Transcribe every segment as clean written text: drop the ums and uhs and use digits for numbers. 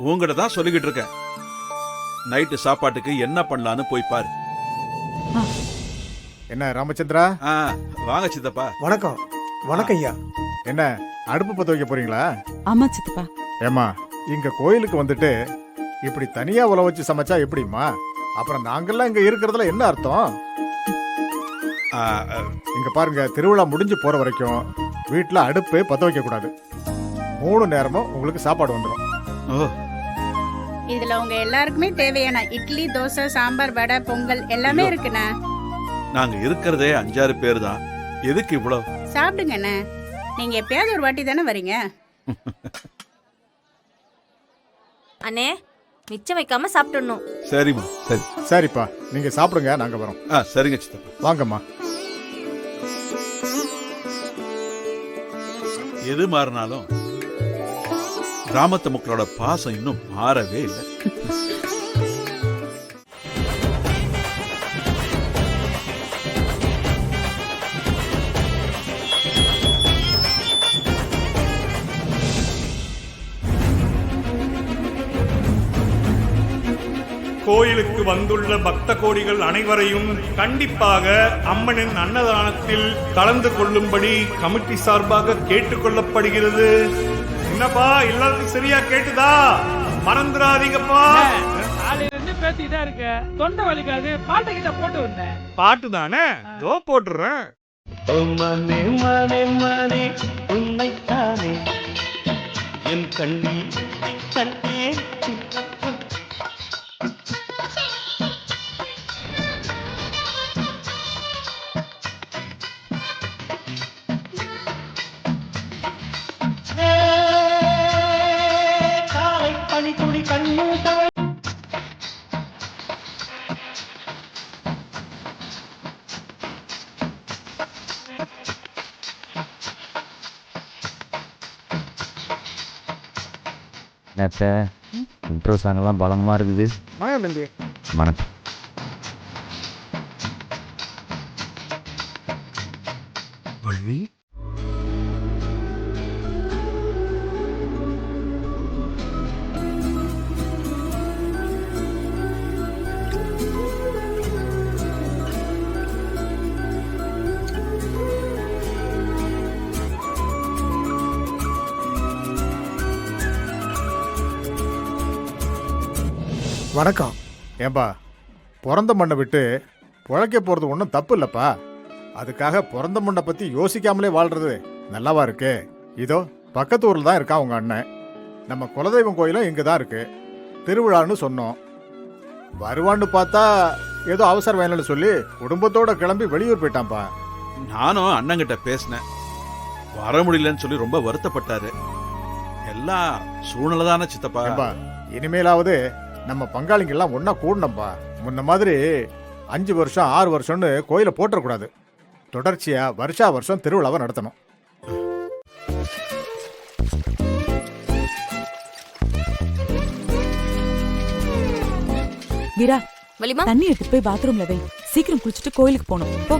உங்ககிட்ட தான் சொல்லிக்கிட்டு இருக்கேன். நைட்டு சாப்பாட்டுக்கு என்ன பண்ணலான்னு போய் பாரு. என்ன ராமச்சந்திரா? வாங்க சித்தப்பா. வணக்கம். வணக்கம் ஐயா. என்ன அடுப்பு பத்த வைக்க போறீங்களா? ஆமா சித்தப்பா. ஏமா இங்க கோயிலுக்கு வந்துட்டு இப்படி தனியா உல வச்சு சமைச்சா எப்படிமா? அப்புறம் நாங்கெல்லாம் இங்க இருக்கிறதுல என்ன அர்த்தம்? இங்க பாருங்க, திருவிழா முடிஞ்சு போற வரைக்கும் வீட்டுல அடுப்பு பத்த வைக்க கூடாது. 3 நேரமும் உங்களுக்கு சாப்பாடு வந்துடும். இதுல உங்க எல்லாருக்குமே தேவையான இட்லி, தோசை, சாம்பார், வடை, பொங்கல் எல்லாமே இருக்குண்ணா. நாங்க இருக்கிறதே 5-6 பேர் தான். எதுக்கு இவ்வளவு? சாப்பிடுங்கண்ணே. நீங்க எப்பயாவது ஒரு வாட்டி தானே வரீங்க. அண்ணே, மிச்சம் வைக்காம சாப்பிட்டுடணும். சரிம்மா. சரி சரிப்பா, நீங்க சாப்பிடுங்க, நாங்க வரோம். சரிங்க சித்தப்பா. வாங்கம்மா. எது மாறினாலும் கிராமத்து மக்களோட பாசம் இன்னும் மாறவே இல்லை. கோயிலுக்கு வந்துள்ள பக்த கோடிகள் அனைவரையும் கண்டிப்பாக அம்மனின் அன்னதானத்தில் கலந்து கொள்ளும்படி கமிட்டி சார்பாக கேட்டுக்கொள்ளப்படுகிறது. என்னப்பா எல்லாருக்கும் சரியா கேட்டுதா? மறந்துடாதீங்கப்பா. பேசிதான் இருக்க, தொண்டை வலிக்காது. பாட்டு கிட்ட போட்டு வந்தேன். பாட்டு தானே, தோ போட்டுறேன். மனே மனே மனே உன்னைத்தானே என் கண்ணீர் கண்ணீர் காலை பனி துளி கண்ணீர் இன்ட்ரோ சாங்கெல்லாம் பலமா இருக்குது. வணக்கம். வள்ளி வணக்கம். ஏன்பா, பிறந்த மண்ணை விட்டு பிழைக்க போறது ஒன்றும் தப்பு இல்லப்பா. அதுக்காக பிறந்த மண்ணை பத்தி யோசிக்காமலே வாழ்றது நல்லாவா இருக்கு? இதோ பக்கத்து ஊர்ல தான் இருக்கா உங்க அண்ணன். நம்ம குலதெய்வம் கோயிலும் இங்க தான் இருக்கு. திருவிழான்னு சொன்னோம், வருவான்னு பார்த்தா ஏதோ அவசர வேலைன்னு சொல்லி குடும்பத்தோட கிளம்பி வெளியூர் போயிட்டான்ப்பா. நானும் அண்ணங்கிட்ட பேசினேன். வர முடியலன்னு சொல்லி ரொம்ப வருத்தப்பட்டாரு. எல்லாம் சூழ்நிலை தானே சித்தப்பா. இனிமேலாவது நம்ம பங்காளிங்கெல்லாம் ஒன்னா கூடணும்பா. முன்ன மாதிரி 5 வருஷம் 6 வருஷம்னு கோயிலை போட்டக்கூடாது. தொடர்ச்சியா வருஷா வருஷம் திருவிழாவை நடத்தணும். வீரா, வலிமா, தண்ணி எடுத்து போய் பாத்ரூம்ல வை. சீக்கிரம் குளிச்சுட்டு கோயிலுக்கு போகணும். போ.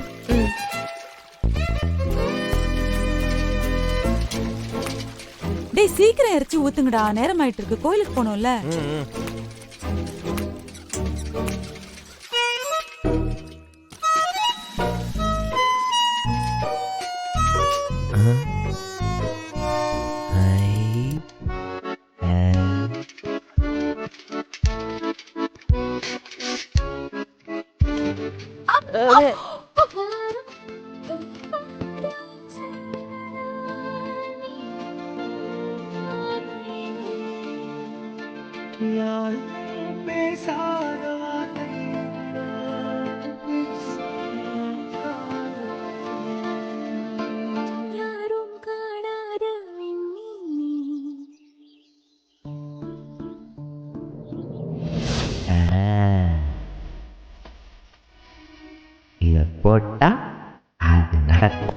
டேய், சீக்கிரம் இறச்சி ஊத்துங்கடா, நேரம் ஆயிட்டு இருக்கு. கோயிலுக்கு போகணும்ல. இத போட்டா அது நடக்கும்.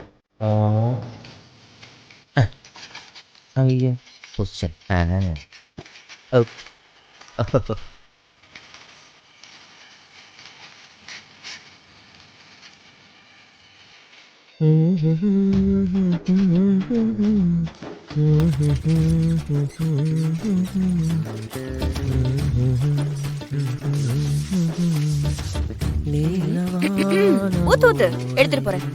ஐயா பொசிஷன். ஊத்து ஊத்து எடுத்துட்டு போறேன்.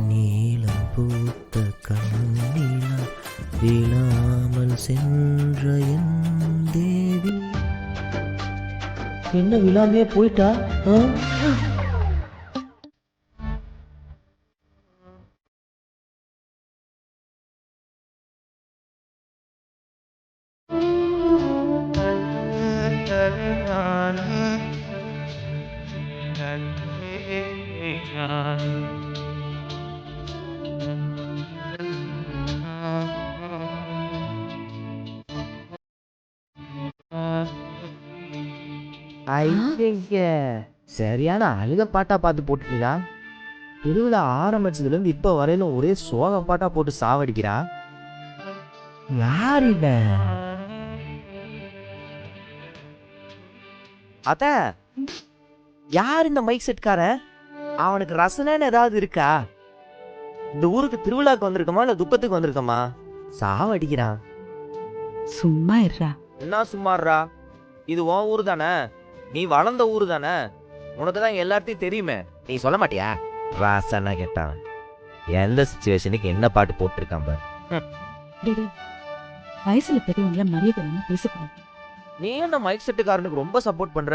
நீலம் பூத்த கண்ணிலா விழாமல் சென்ற என் தேவி. என்ன விழாமே போயிட்டா? சரியான அழுக பாட்டா பார்த்து போட்டுட்டா. திருவிழா ஆரம்பிச்சதுல இருந்து இப்ப வரையிலும் ஒரே சோக பாட்டா போட்டு சாவடிக்கிறா. யார் இவ? அத்த, யார் இந்த மைக் செட்காரன்? அவனுக்கு ரசனைன்னு ஏதாவது இருக்கா? இந்த ஊருக்கு திருவிழாக்கு வந்திருக்கமா இல்ல துக்கத்துக்கு வந்திருக்கமா? சாவடிக்கிறான். சும்மா இருடா. என்ன சும்மாறா? இது உன் ஊரு தானே, நீ வளர்ந்த ஊரு தானே, உனக்கு தான் எல்லாத்தையும் தெரியுமே, நீ சொல்ல மாட்டியா? ராசனா கேட்டான். எந்த சிச்சுவேஷனுக்கு என்ன பாட்டு போட்டிருக்கான் பாரு. டேய், டேய், வயசுல பெரியவங்கள மரியாதை பேசக்கூடாது. நீ என்ன மைக் செட்டுக்காரனுக்கு ரொம்ப சப்போர்ட் பண்ற?